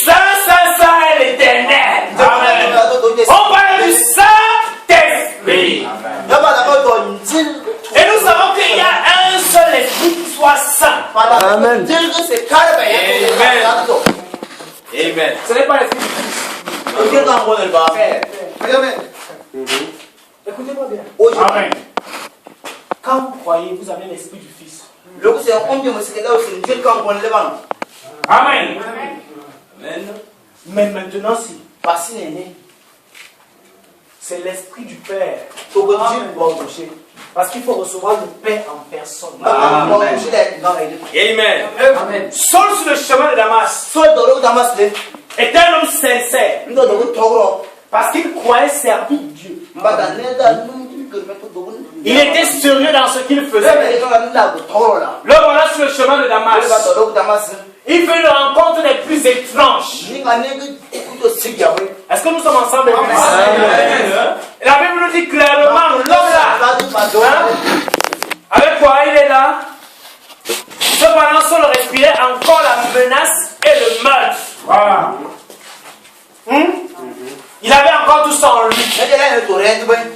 Ça est l'éternel. On parle du Saint-Esprit. Et nous savons qu'il y a un seul esprit qui soit saint. Amen. Amen. Amen. Ce n'est pas l'esprit du Fils. Écoutez-moi bien. Amen. Quand vous croyez, vous avez l'esprit du Fils. Amen. Amen. Mais maintenant, si c'est l'esprit du Père. Parce qu'il faut recevoir le Père en personne. Amen. Amen. Saul sur le chemin de Damas est un homme sincère. Parce qu'il croyait servir Dieu. Il était sérieux dans ce qu'il faisait. Le voilà sur le chemin de Damas. Il fait une rencontre des plus étranges. Est-ce que nous sommes ensemble? La Bible nous dit clairement, l'homme là, avec quoi il est là? Cependant, Saul respirait encore la menace et le meurtre. Voilà. Il avait encore tout ça en lui.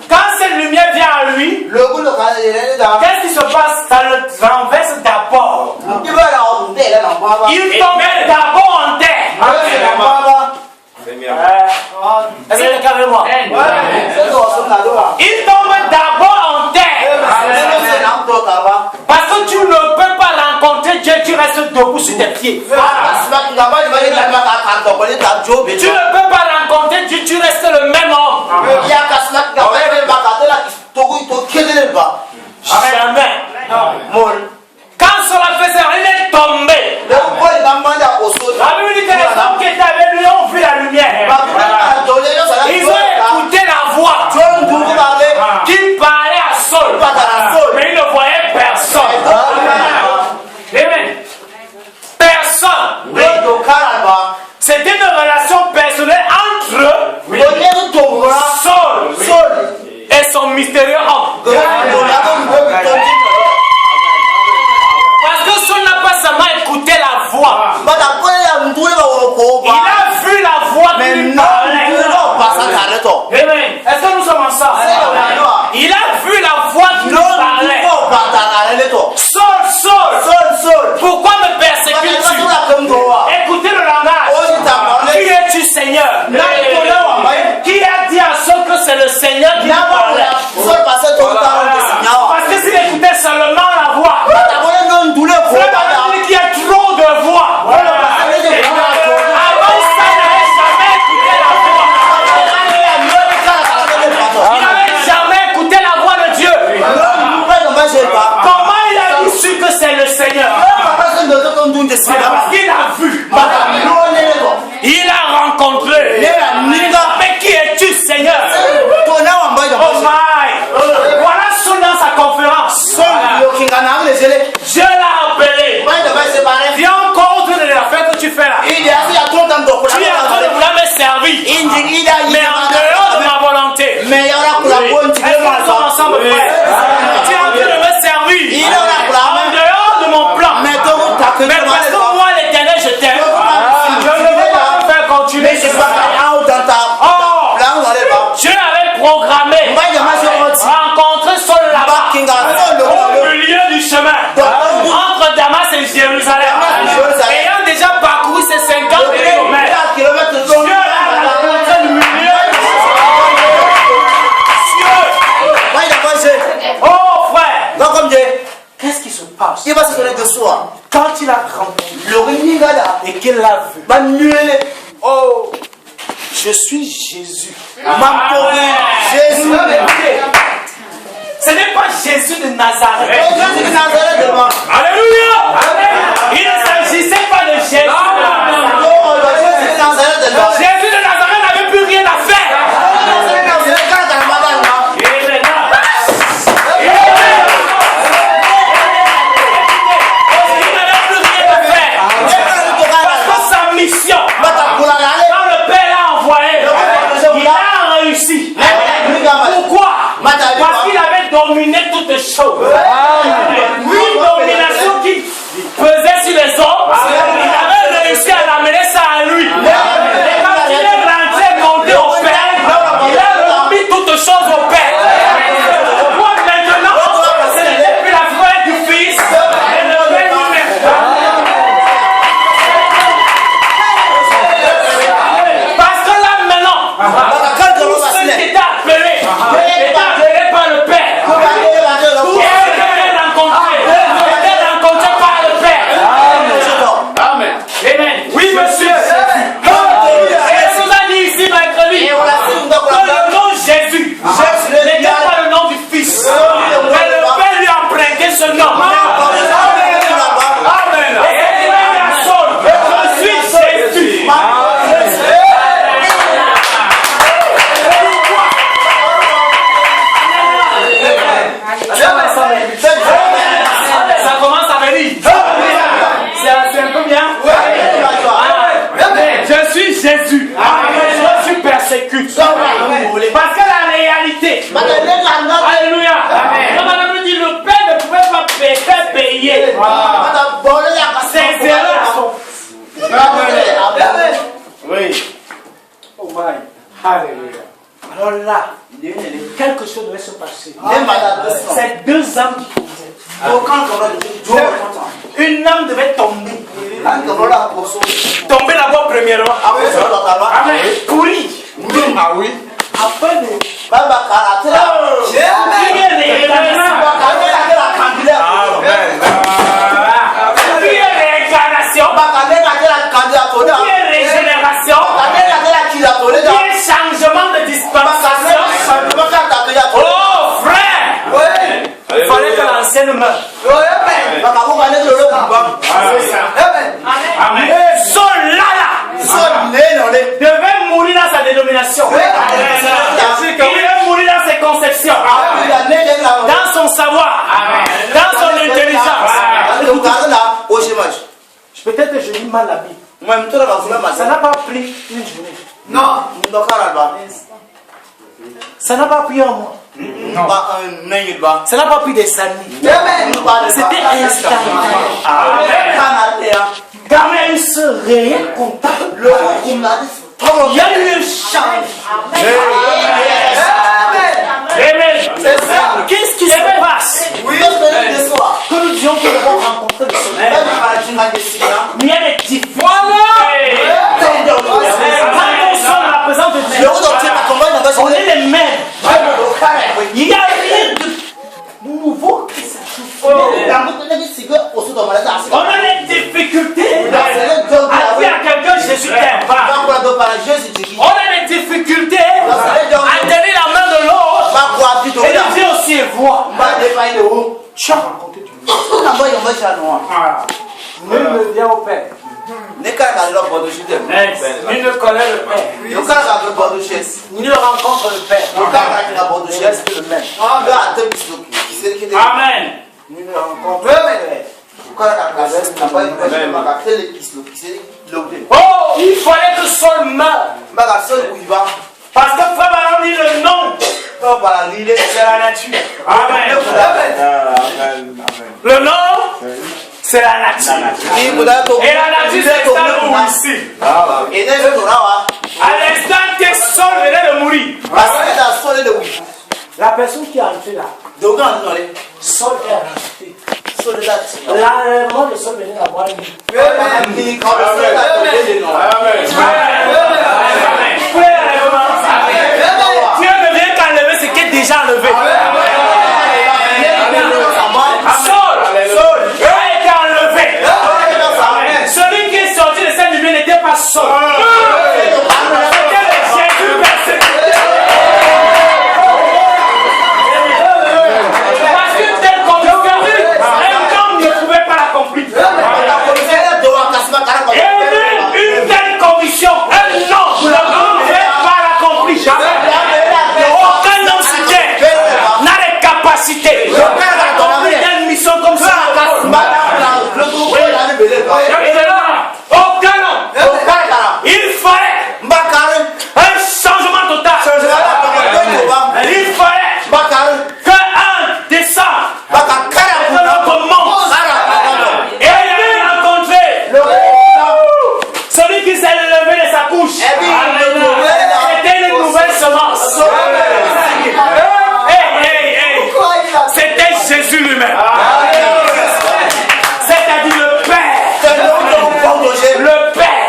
Quand cette lumière vient à lui, qu'est-ce qui se passe? Ça le renverse d'abord. Il tombe d'abord en terre. Est-ce que c'est avec moi? Il tombe d'abord en terre. Parce que tu ne peux pas rencontrer Dieu, tu restes debout sur tes pieds. Tu ne peux pas rencontrer Dieu, tu restes le même homme. Jamais. Quand cela faisait, il est tombé. La Bible dit que les hommes qui étaient avec lui ont vu la lumière. Ils ont écouté la voix qui parlait à Saul. Mais ils ne voyaient personne. Amen. Personne. C'était une relation personnelle entre Saul et son mystérieux homme. Parce que Saul n'a pas seulement écouté la voix. Il a vu la voix qui lui parlait. Amen. Est-ce que nous sommes ensemble? Il a vu la voix qui lui parlait. Saul, pourquoi me persécutes-tu? Écoutez le langage. Qui es-tu, Seigneur? Qui a dit à Saul que c'est le Seigneur qui lui parlait? Parce que s'il écoutait seulement la voix, il y a trop de voix. Avant ça, il n'avait jamais écouté la voix. Il n'avait jamais écouté la voix de Dieu. Comment il a su que c'est le Seigneur? Parce qu'il a vu. Il a rencontré. Mais qui es-tu, Seigneur? Oh my. Voilà Saul dans sa conférence. Dieu l'a appelé. Viens encore autour de l'affaire que tu fais là. Tu es en train de vouloir me servir. Mais en dehors de ma volonté. Est-ce que nous sommes ensemble, frère? Tu es en train de me servir. En dehors de mon plan. Mais parce que moi, l'Éternel, je t'aime. Je ne veux pas te faire continuer. Dieu avait programmé rencontrer Saul là-bas au milieu du chemin entre Damas et Jérusalem. Ayant déjà parcouru ces 50 kilomètres, Dieu l'a rencontré au milieu. Oh frère, qu'est-ce qui se passe? Quand il a rencontré et qu'il l'a vu, oh, je suis Jésus. Jésus. Ce n'est pas Jésus de Nazareth. Alléluia. Il ne s'agissait pas de Jésus de Nazareth. Jésus de Nazareth n'avait plus rien à faire. Mission. Quand le Père l'a envoyé, il a réussi. Pourquoi? Parce qu'il avait dominé toutes les choses. Une domination qui pesait sur les hommes, il avait réussi à choses devaient se passer. C'est deux âmes qui causaient. Une âme devait tomber. Tomber d'abord premièrement. Amen. Pourri. Ah oui. Après de... Changement de dispensation. Oh frère, il fallait que l'ancienne meure. Amen. Devait mourir dans sa dénomination. Il devait mourir dans ses conceptions, dans son savoir, dans son intelligence. Peut-être que je lis mal la Bible. Ça n'a pas pris une journée. Non. Ça n'a pas pris un mois. Non. Ça n'a pas pris des années. C'était instantané. Quand même ce réel contact, il y a eu un change. Qu'est-ce qui se passe? Que nous disions que nous avons rencontré le Seigneur. Mais il y a des difficultés. Quand on sort la présence de Dieu, on est les mêmes. Il n'y a rien de nouveau qui s'ajoute. On a des difficultés à dire à quelqu'un Jésus t'aime pas. On a des difficultés à tenir la main de l'autre et de dire aussi voix. Tu as rencontré Dieu. Nul ne vient au Père. Il ne connaît le Père. Il ne rencontre le Père. Il reste le même. Amen. Il ne rencontre le Père. Oh, il fallait que Saul meure. Parce que Frère Baron dit le nom. C'est la nature. Amen. Le nom, c'est la nature. Et la nature, c'est ça où ici. À l'instant que Saul venait de mourir, la personne qui a entré là, Saul est resté. La mort de Saul venait d'avoir une. Dieu ne vient qu'enlever ce qui est déjà enlevé. Saul a été enlevé. Celui qui est sorti de cette lumière n'était pas Saul. C'était le Jésus persécuté. Parce qu'une telle conviction, un homme ne pouvait pas l'accomplir. Et une telle conviction, un homme ne pouvait pas l'accomplir. Aucun homme sur terre n'a les capacités d'accomplir une mission comme ça. Aucun homme. Il fallait un changement total. Il fallait qu'un descende de notre monde. Et il a rencontré celui qui s'est levé de sa couche. C'était une nouvelle semence. C'était Jésus lui-même. C'est-à-dire le Père. Le Père.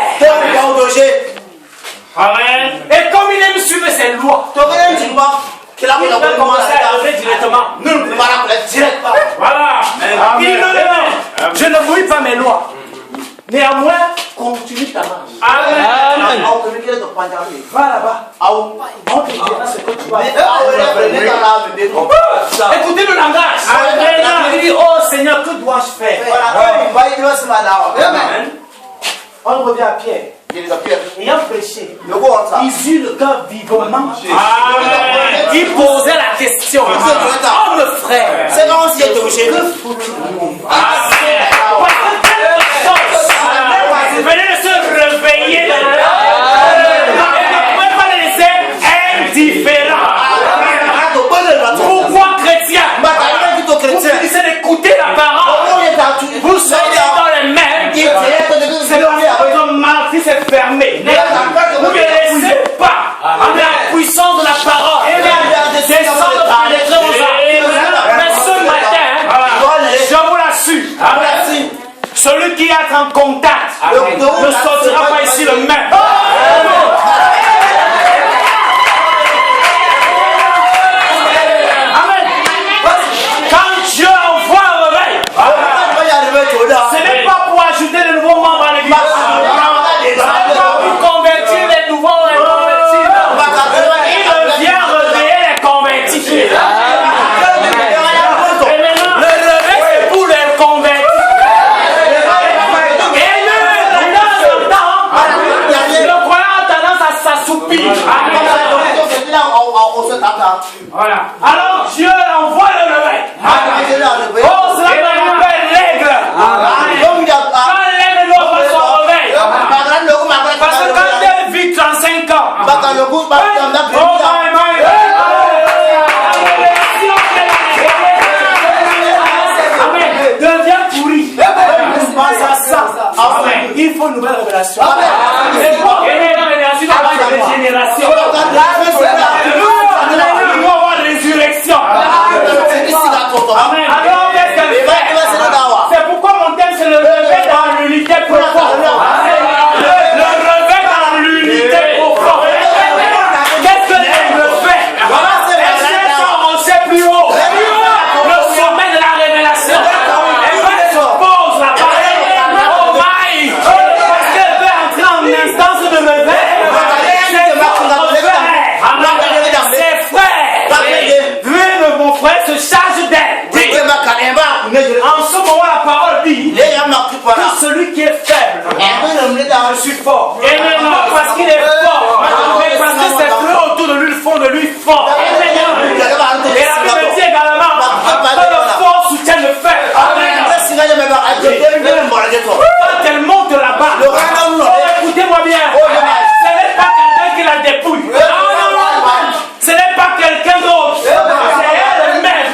Amen. Et comme il aime suivre ses lois, il a commencé à œuvrer directement. Voilà. Il le demande. Je ne brûle pas mes lois. Néanmoins, continue ta marche. Amen. Va là-bas. On te dira ce que tu vas faire. Écoutez le langage. Il dit, oh Seigneur, que dois-je faire? Amen. On revient à Pierre. Ayant prêché, ils eurent le cœur vivement. Il posait la question. Oh mon frère, que faut-il? Parce que quelque chose venait de se réveiller. Ne pouvez pas les laisser indifférents. Pourquoi chrétien? Vous finissez d'écouter la parole. Vous sortez dans les mains. C'est votre matrice est fermée. Vous ne laissez pas la puissance de la parole descendre qui entre en contact ne sortira pas ici le même. Amen. Quand Dieu envoie un réveil, ce n'est pas pour ajouter de nouveaux membres à l'église. Ce n'est pas pour convertir les nouveaux et convertis. Il vient réveiller les convertis. Le réveil, c'est pour les convertis. Et de temps en temps, le croyant a tendance à s'assoupir. Voilà. Alors Dieu envoie le réveil. Oh, cela me rappelle l'aigle. Quand l'aigle doit faire son réveil. Parce que quand elle vit 35 ans, Amen. Devient pourri. Pense à ça. Il faut une nouvelle révélation. C'est quoi une révélation? Des générations. Nous avons résurrection. Amen. Alors, qu'est-ce qu'elle fait? C'est pourquoi mon thème, c'est le réveil dans l'unité profonde. Le réveil dans l'unité profonde. Qu'est-ce que l'aigle fait? Elle cherche à monter plus haut. Le sommet de la révélation. Elle se pose là-bas. Oh my! Parce qu'elle veut entrer en instance de réveil. Ses frères, mon frère se charge d'elle. En ce moment, la parole dit que celui qui est faible, je suis fort. Et non parce qu'il est fort, mais parce que ses frères autour de lui font de lui fort. Et la Bible dit également que le fort soutient le faible. Quand elle monte là-bas, écoutez-moi bien, ce n'est pas quelqu'un qui la dépouille. Ce n'est pas quelqu'un d'autre. C'est elle-même.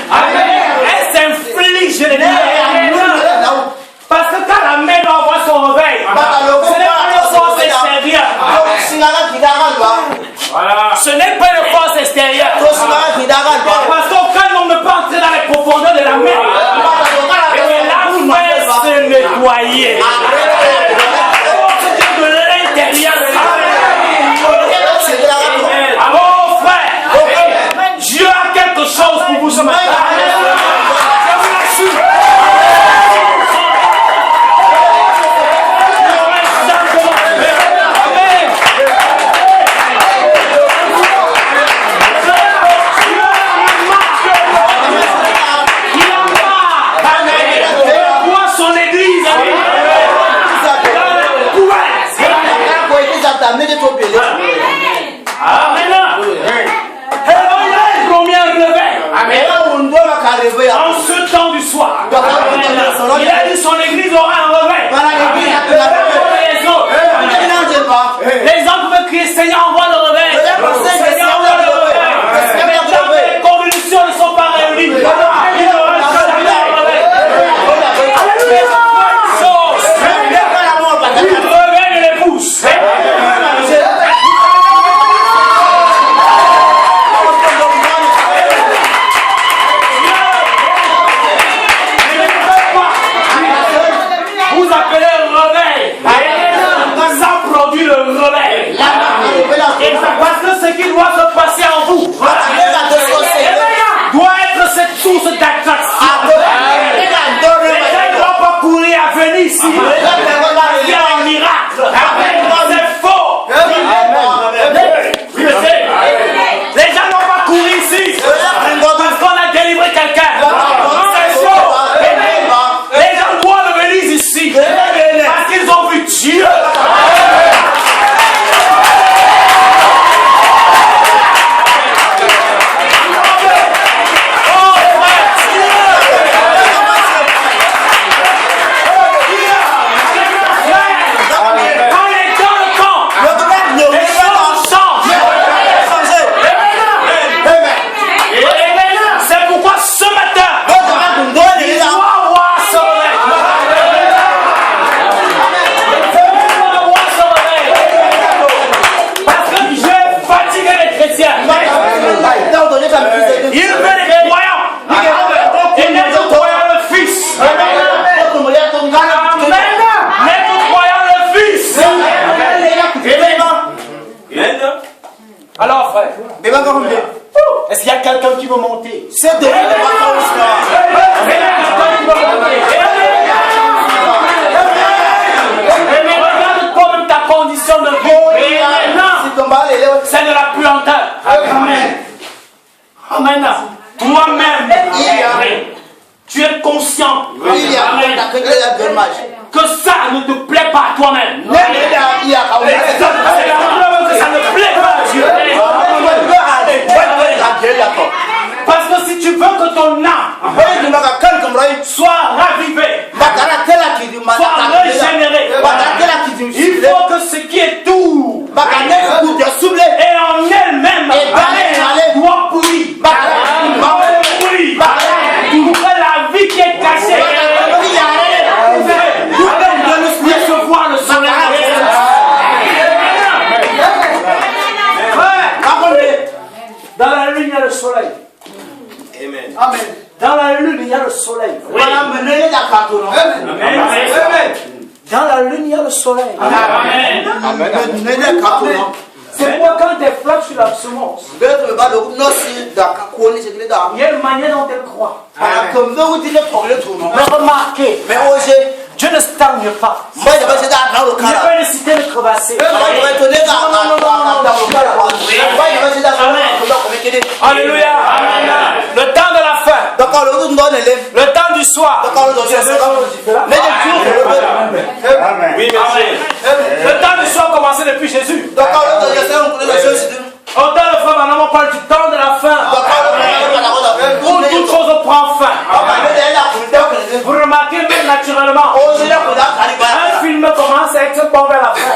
Elle s'inflige les douleurs. Parce que quand la main doit avoir son réveil, ce n'est pas une force extérieure. Ce n'est pas une force extérieure. Parce qu'aucun homme ne peut entrer dans les profondeurs de la mer. Et la main se nettoyer. De l'intérieur de la Dieu a quelque chose pour vous ce matin. Je vous l'assure. Amen. Il en marre. Il voit son église. Amen. En ce temps du soir, il a dit son église aura un réveil. Les hommes peuvent crier Seigneur, envoie le réveil. Seigneur, envoie le réveil. Mais tant que les convictions ne sont pas réunies, il n'y aura jamais le réveil. Il réveille l'épouse. Vous appelez le réveil. Ça produit le réveil. Et parce que ce qui doit se passer en vous doit être cette source d'attraction. Les gens ne doivent pas courir à venir ici. Il y a un miracle. C'est faux. Les gens n'ont pas couru ici parce qu'on a délivré quelqu'un. C'est faux. Les gens doivent venir ici parce qu'ils ont vu Dieu. Alors, frère, est-ce qu'il y a quelqu'un qui veut monter? C'est de mais regarde toi-même ta condition de vie. C'est de la puanteur. Amen. Amen. Toi-même, tu es conscient que ça ne te plaît pas à toi-même. C'est la preuve que ça ne plaît pas à Dieu. Parce que si tu veux que ton âme soit ravivée, soit régénérée, il faut que ce qui est tout et en elle-même doit pourrir. Pour que la vie qui est cachée puisse voir le soleil. Dans la lune, il y a le soleil. Amen. Amen. Dans la lune, il y a le soleil. Oui. Amen. Dans la lune, il y a le soleil. Amen. Amen. C'est pourquoi quand elle frappe sur la semence, il y a une manière dont elle croit. Mais remarquez, Dieu ne stagne pas. Il n'y a pas une cité de crevasser. Alléluia. Le temps de la fin. Le temps du soir. Oui, merci. Le temps du soir commençait depuis Jésus. Autant le frère, maintenant on parle du temps de la fin. Où toute chose prend fin. Vous remarquez même naturellement. Un film commence avec ce bon vers la fin.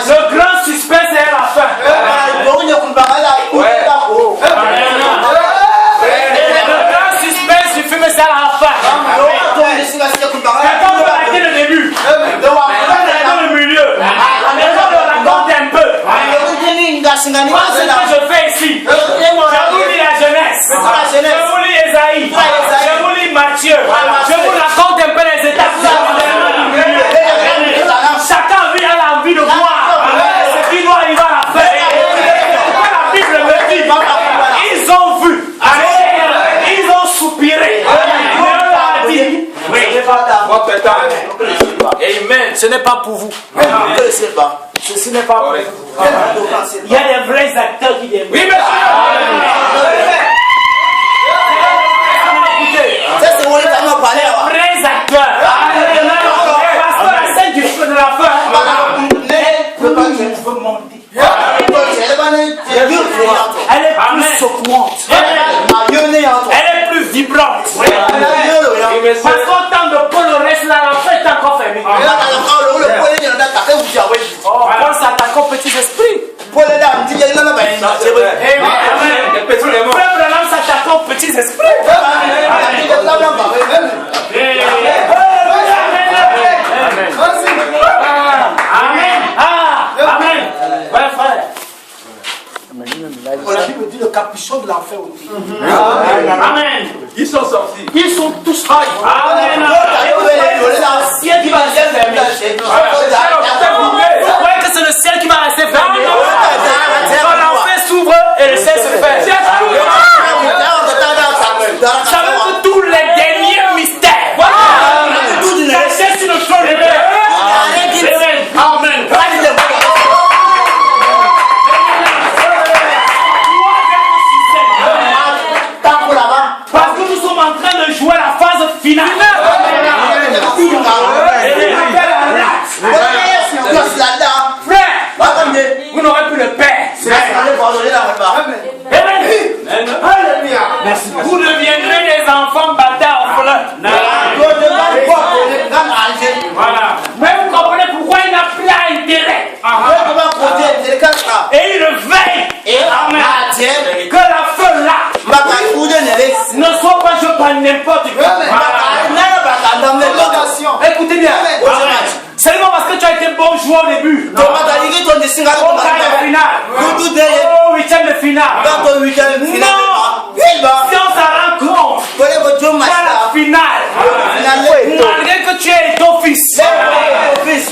Le grand suspense est à la fin. Le grand suspense du film c'est à la fin. Quelqu'un peut arrêter le début. Quelqu'un le milieu. Quelqu'un peut raconter un peu. Moi, ce que je fais ici, je vous lis la jeunesse, je vous lis Esaïe, je vous lis Matthieu, je vous raconte un peu les étapes. Chacun a envie de voir ce qui doit arriver à la fin. Pourquoi la Bible me dit, ils ont vu, ils ont soupiré, mais on leur a dit, amen, ce n'est pas pour vous. Ceci n'est pas pour vous. Il y a des vrais acteurs qui viennent. Oui, monsieur. C'est ce qu'on est en parler. Vrais acteurs. Parce que la scène du feu de la fin, je veux monter. Elle est plus secouante. Elle est plus vibrante. Parce qu'au temps de Paul, le reste là, la fin est encore fermée. Paul s'attaque aux petits esprits. Frère Branham s'attaque aux petits esprits. Amen. Amen. Ouais, frère. La Bible dit le capuchon de l'enfer aussi. Amen. Ils sont sortis. Ils sont tous sortis. Amen. C'est le ciel qui va rester fermé. Quand l'enfer s'ouvre et le ciel se ferme. Ça veut dire que tous les derniers mystères cachés sur le trône de Dieu. Amen. Parce que nous sommes en train de jouer la phase finale. Vous n'aurez plus le Père. Merci. Vous deviendrez des enfants bâtards orphelins. Voilà. Mais vous comprenez pourquoi il n'a plus intérêt. Et il veille. Amen. Que la feu là ne soit pas jouée par n'importe qui. Écoutez bien. Seulement parce que tu as été bon joueur au début. Au quart de finale. Au huitième de finale. Non. Si on s'en rend compte à la finale, malgré que tu es ton fils,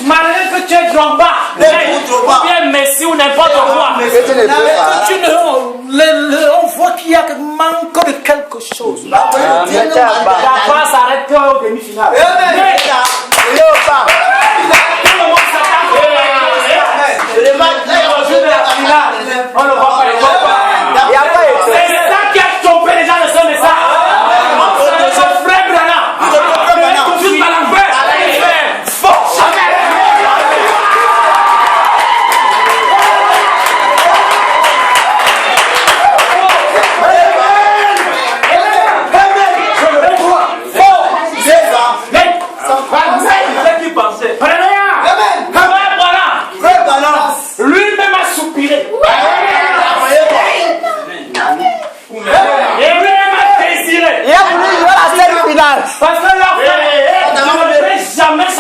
malgré que tu es grand-bas, ou bien Messi ou n'importe quoi, On voit qu'il y a manque de quelque chose. La croix s'arrête qu'au demi-finale.